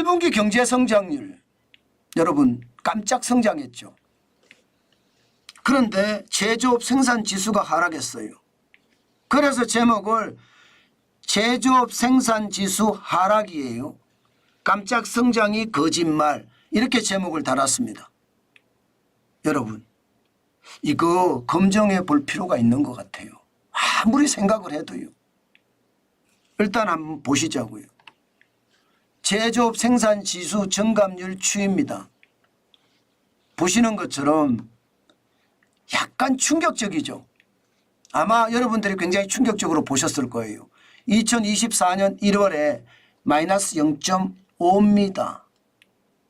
1분기 경제 성장률 여러분 깜짝 성장했죠. 그런데 제조업 생산 지수가 하락했어요. 그래서 제목을 제조업 생산 지수 하락이에요. 깜짝 성장이 거짓말 이렇게 제목을 달았습니다. 여러분 이거 검증해 볼 필요가 있는 것 같아요. 아무리 생각을 해도요. 일단 한번 보시자고요. 제조업 생산 지수 정감률 추이입니다. 보시는 것처럼 약간 충격적이죠. 아마 여러분들이 굉장히 충격적으로 보셨을 거예요. 2024년 1월에 마이너스 0.5입니다.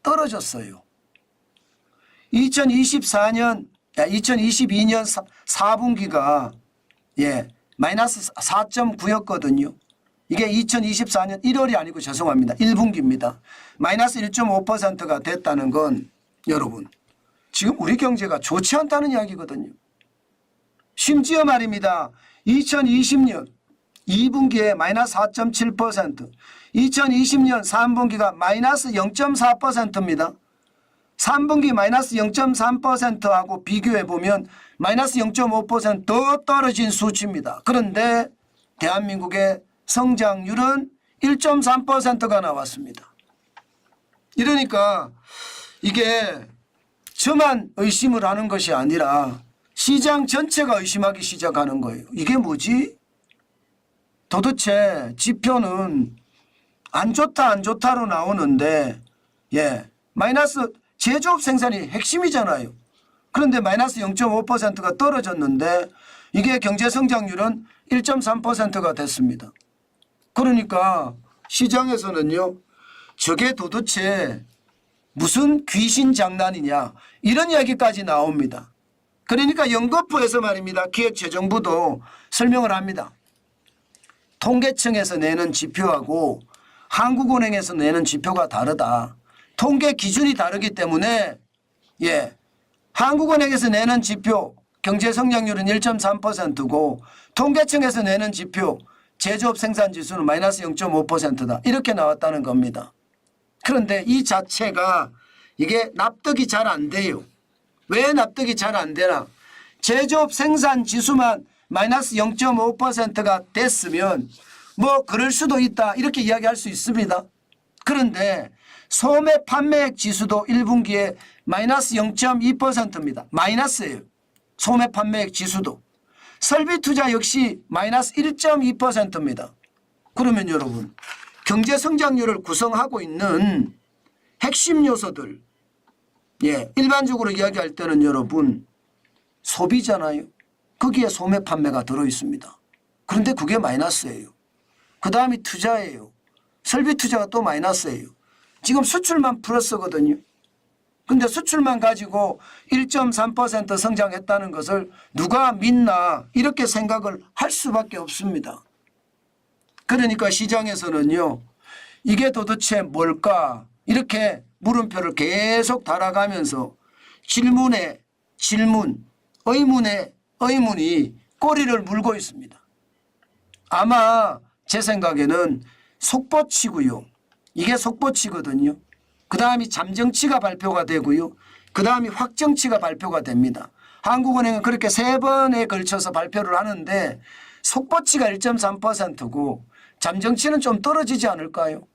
떨어졌어요. 2022년 4분기가 마이너스 4.9였거든요. 이게 2024년 1월이 아니고 죄송합니다. 1분기입니다. 마이너스 1.5%가 됐다는 건 여러분 지금 우리 경제가 좋지 않다는 이야기거든요. 심지어 말입니다. 2020년 2분기에 마이너스 4.7%, 2020년 3분기가 마이너스 0.4%입니다. 3분기 마이너스 0.3%하고 비교해보면 마이너스 0.5% 더 떨어진 수치입니다. 그런데 대한민국의 성장률은 1.3%가 나왔습니다. 이러니까 이게 저만 의심을 하는 것이 아니라 시장 전체가 의심하기 시작하는 거예요. 이게 뭐지? 도대체 지표는 안 좋다 안 좋다로 나오는데 마이너스 제조업 생산이 핵심이잖아요. 그런데 마이너스 0.5%가 떨어졌는데 이게 경제 성장률은 1.3%가 됐습니다. 그러니까 시장에서는요. 저게 도대체 무슨 귀신 장난이냐 이런 이야기까지 나옵니다. 그러니까 연거푸에서 말입니다. 기획재정부도 설명을 합니다. 통계청에서 내는 지표하고 한국은행에서 내는 지표가 다르다. 통계 기준이 다르기 때문에 한국은행에서 내는 지표 경제 성장률은 1.3%고 통계청에서 내는 지표 제조업 생산 지수는 마이너스 0.5%다. 이렇게 나왔다는 겁니다. 그런데 이 자체가 이게 납득이 잘 안 돼요. 왜 납득이 잘 안 되나? 제조업 생산 지수만 마이너스 0.5%가 됐으면 뭐 그럴 수도 있다 이렇게 이야기할 수 있습니다. 그런데 소매 판매액 지수도 1분기에 마이너스 0.2%입니다. 마이너스예요. 소매 판매액 지수도. 설비 투자 역시 마이너스 1.2%입니다. 그러면 여러분 경제 성장률을 구성하고 있는 핵심 요소들 일반적으로 이야기할 때는 여러분 소비잖아요. 거기에 소매 판매가 들어있습니다. 그런데 그게 마이너스예요. 그 다음이 투자예요. 설비 투자가 또 마이너스예요. 지금 수출만 플러스거든요. 근데 수출만 가지고 1.3% 성장했다는 것을 누가 믿나 이렇게 생각을 할 수밖에 없습니다. 그러니까 시장에서는요. 이게 도대체 뭘까 이렇게 물음표를 계속 달아가면서 질문에 질문, 의문에 의문이 꼬리를 물고 있습니다. 아마 제 생각에는 속보치고요. 이게 속보치거든요. 그 다음이 잠정치가 발표가 되고요. 그 다음이 확정치가 발표가 됩니다. 한국은행은 그렇게 3번에 걸쳐서 발표를 하는데 속보치가 1.3%고 잠정치는 좀 떨어지지 않을까요?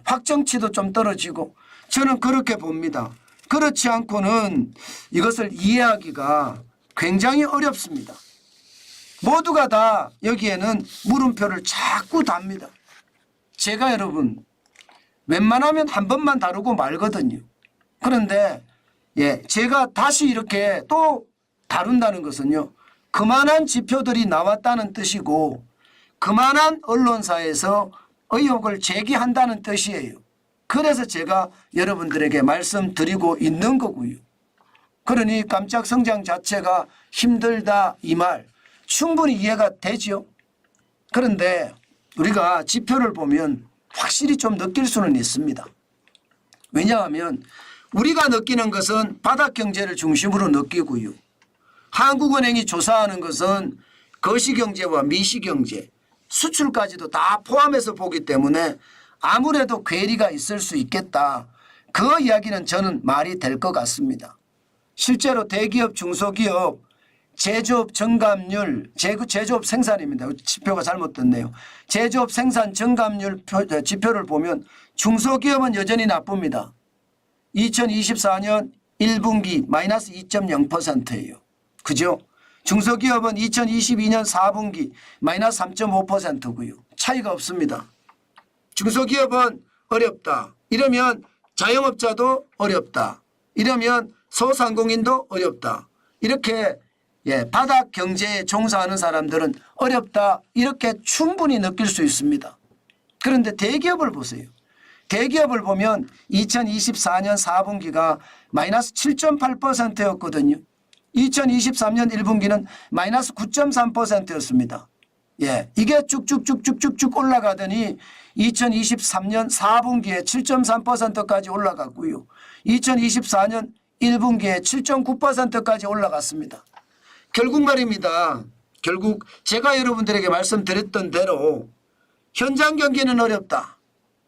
확정치도 좀 떨어지고 저는 그렇게 봅니다. 그렇지 않고는 이것을 이해하기가 굉장히 어렵습니다. 모두가 다 여기에는 물음표를 자꾸 답니다. 제가 여러분 웬만하면 한 번만 다루고 말거든요. 그런데 제가 다시 이렇게 또 다룬다는 것은요. 그만한 지표들이 나왔다는 뜻이고 그만한 언론사에서 의혹을 제기한다는 뜻이에요. 그래서 제가 여러분들에게 말씀드리고 있는 거고요. 그러니 깜짝 성장 자체가 힘들다 이 말 충분히 이해가 되죠. 그런데 우리가 지표를 보면 확실히 좀 느낄 수는 있습니다. 왜냐하면 우리가 느끼는 것은 바닥경제를 중심으로 느끼고요. 한국은행이 조사하는 것은 거시경제와 미시경제, 수출까지도 다 포함해서 보기 때문에 아무래도 괴리가 있을 수 있겠다. 그 이야기는 저는 말이 될 것 같습니다. 실제로 대기업 중소기업 제조업 증감률 제조업 생산입니다. 지표가 잘못됐네요. 제조업 생산 증감률 지표를 보면 중소기업은 여전히 나쁩니다. 2024년 1분기 마이너스 2.0%예요. 그죠? 중소기업은 2022년 4분기 마이너스 3.5%고요. 차이가 없습니다. 중소기업은 어렵다. 이러면 자영업자도 어렵다. 이러면 소상공인도 어렵다. 이렇게 바닥 경제에 종사하는 사람들은 어렵다. 이렇게 충분히 느낄 수 있습니다. 그런데 대기업을 보세요. 대기업을 보면 2024년 4분기가 마이너스 7.8%였거든요. 2023년 1분기는 마이너스 9.3%였습니다. 이게 쭉쭉쭉쭉쭉쭉 올라가더니 2023년 4분기에 7.3%까지 올라갔고요. 2024년 1분기에 7.9%까지 올라갔습니다. 결국 말입니다. 결국 제가 여러분들에게 말씀드렸던 대로 현장 경기는 어렵다.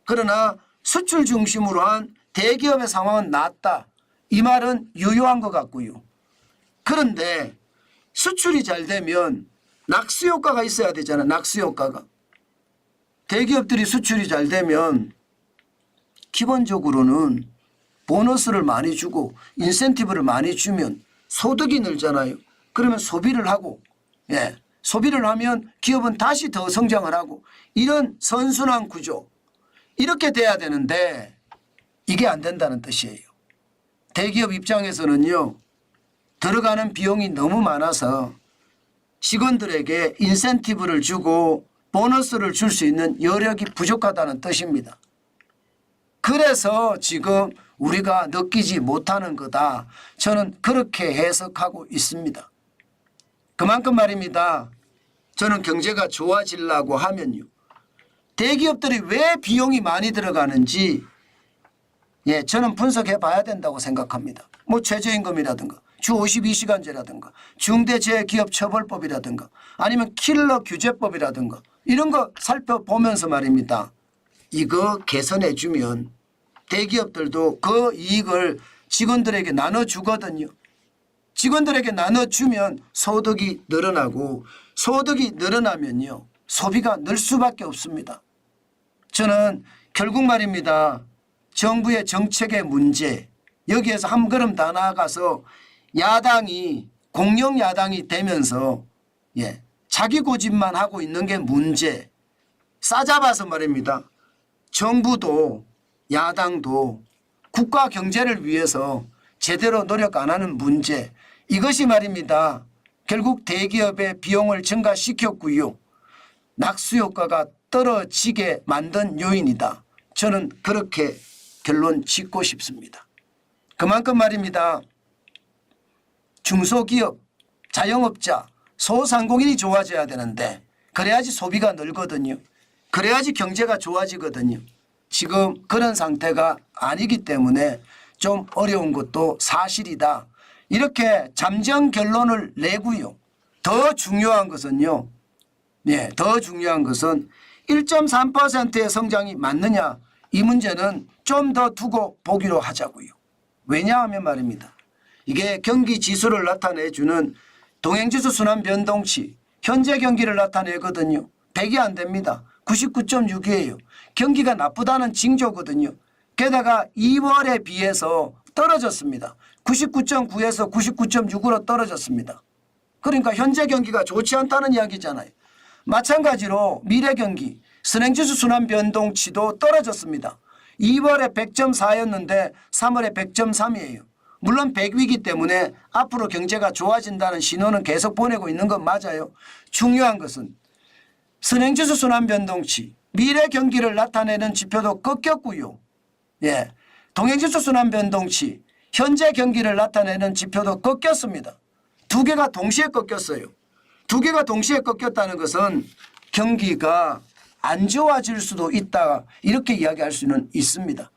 그러나 수출 중심으로 한 대기업의 상황은 낫다. 이 말은 유효한 것 같고요. 그런데 수출이 잘 되면 낙수 효과가 있어야 되잖아. 낙수 효과가. 대기업들이 수출이 잘 되면 기본적으로는 보너스를 많이 주고 인센티브를 많이 주면 소득이 늘잖아요. 그러면 소비를 하고 소비를 하면 기업은 다시 더 성장을 하고 이런 선순환 구조 이렇게 돼야 되는데 이게 안 된다는 뜻이에요. 대기업 입장에서는요. 들어가는 비용이 너무 많아서 직원들에게 인센티브를 주고 보너스를 줄 수 있는 여력이 부족하다는 뜻입니다. 그래서 지금 우리가 느끼지 못하는 거다. 저는 그렇게 해석하고 있습니다. 그만큼 말입니다. 저는 경제가 좋아지려고 하면요. 대기업들이 왜 비용이 많이 들어가는지 저는 분석해 봐야 된다고 생각합니다. 뭐 최저임금이라든가 주 52시간제라든가 중대재해기업처벌법이라든가 아니면 킬러 규제법이라든가 이런 거 살펴보면서 말입니다. 이거 개선해 주면 대기업들도 그 이익을 직원들에게 나눠주거든요. 직원들에게 나눠주면 소득이 늘어나고 소득이 늘어나면요. 소비가 늘 수밖에 없습니다. 저는 결국 말입니다. 정부의 정책의 문제 여기에서 한 걸음 더 나아가서 야당이 공영 야당이 되면서 자기 고집만 하고 있는 게 문제. 싸잡아서 말입니다. 정부도 야당도 국가 경제를 위해서 제대로 노력 안 하는 문제. 이것이 말입니다. 결국 대기업의 비용을 증가시켰고요. 낙수 효과가 떨어지게 만든 요인이다. 저는 그렇게 결론 짓고 싶습니다. 그만큼 말입니다. 중소기업, 자영업자, 소상공인이 좋아져야 되는데 그래야지 소비가 늘거든요. 그래야지 경제가 좋아지거든요. 지금 그런 상태가 아니기 때문에 좀 어려운 것도 사실이다. 이렇게 잠정 결론을 내고요. 더 중요한 것은요. 더 중요한 것은 1.3%의 성장이 맞느냐 이 문제는 좀 더 두고 보기로 하자고요. 왜냐하면 말입니다. 이게 경기 지수를 나타내주는 동행지수 순환 변동치 현재 경기를 나타내거든요. 100이 안 됩니다. 99.6이에요. 경기가 나쁘다는 징조거든요. 게다가 2월에 비해서 떨어졌습니다. 99.9에서 99.6으로 떨어졌습니다. 그러니까 현재 경기가 좋지 않다는 이야기잖아요. 마찬가지로 미래 경기 선행지수 순환 변동치도 떨어졌습니다. 2월에 100.4였는데 3월에 100.3이에요. 물론 100위이기 때문에 앞으로 경제가 좋아진다는 신호는 계속 보내고 있는 건 맞아요. 중요한 것은 선행지수 순환 변동치 미래 경기를 나타내는 지표도 꺾였고요. 동행지수 순환 변동치 현재 경기를 나타내는 지표도 꺾였습니다. 두 개가 동시에 꺾였어요. 두 개가 동시에 꺾였다는 것은 경기가 안 좋아질 수도 있다 이렇게 이야기할 수는 있습니다.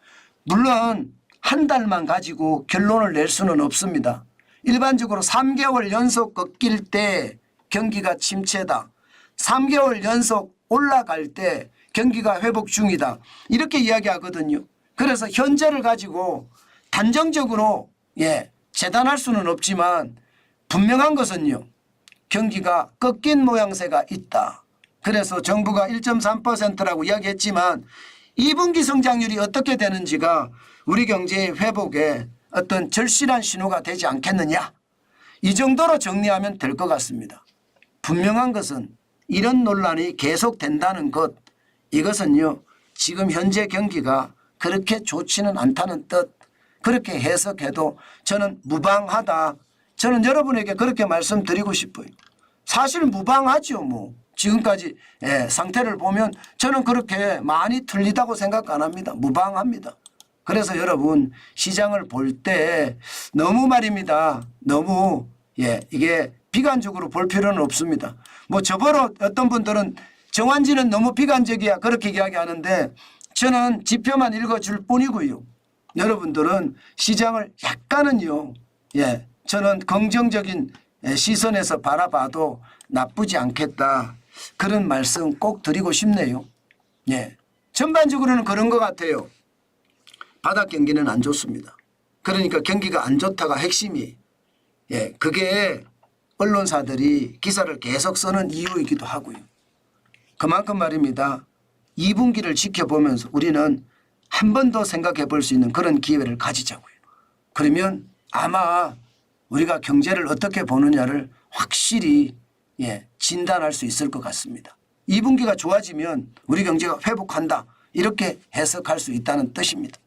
물론 한 달만 가지고 결론을 낼 수는 없습니다. 일반적으로 3개월 연속 꺾일 때 경기가 침체다. 3개월 연속 올라갈 때 경기가 회복 중이다. 이렇게 이야기하거든요. 그래서 현재를 가지고 단정적으로 재단할 수는 없지만 분명한 것은요. 경기가 꺾인 모양새가 있다. 그래서 정부가 1.3%라고 이야기했지만 2분기 성장률이 어떻게 되는지가 우리 경제의 회복에 어떤 절실한 신호가 되지 않겠느냐. 이 정도로 정리하면 될 것 같습니다. 분명한 것은 이런 논란이 계속된다는 것, 이것은요 지금 현재 경기가 그렇게 좋지는 않다는 뜻, 그렇게 해석해도 저는 무방하다. 저는 여러분에게 그렇게 말씀드리고 싶어요. 사실 무방하죠. 뭐 지금까지 상태를 보면 저는 그렇게 많이 틀리다고 생각 안 합니다. 무방합니다. 그래서 여러분 시장을 볼 때 너무 말입니다. 너무 이게 비관적으로 볼 필요는 없습니다. 뭐 저보러 어떤 분들은 정환진은 너무 비관적이야 그렇게 이야기하는데 저는 지표만 읽어줄 뿐이고요. 여러분들은 시장을 약간은요. 저는 긍정적인 시선에서 바라봐도 나쁘지 않겠다. 그런 말씀 꼭 드리고 싶네요. 전반적으로는 그런 것 같아요. 바닥 경기는 안 좋습니다. 그러니까 경기가 안 좋다가 핵심이 그게 언론사들이 기사를 계속 쓰는 이유이기도 하고요. 그만큼 말입니다. 2분기를 지켜보면서 우리는 한 번 더 생각해 볼 수 있는 그런 기회를 가지자고요. 그러면 아마 우리가 경제를 어떻게 보느냐를 확실히 진단할 수 있을 것 같습니다. 2분기가 좋아지면 우리 경제가 회복한다. 이렇게 해석할 수 있다는 뜻입니다.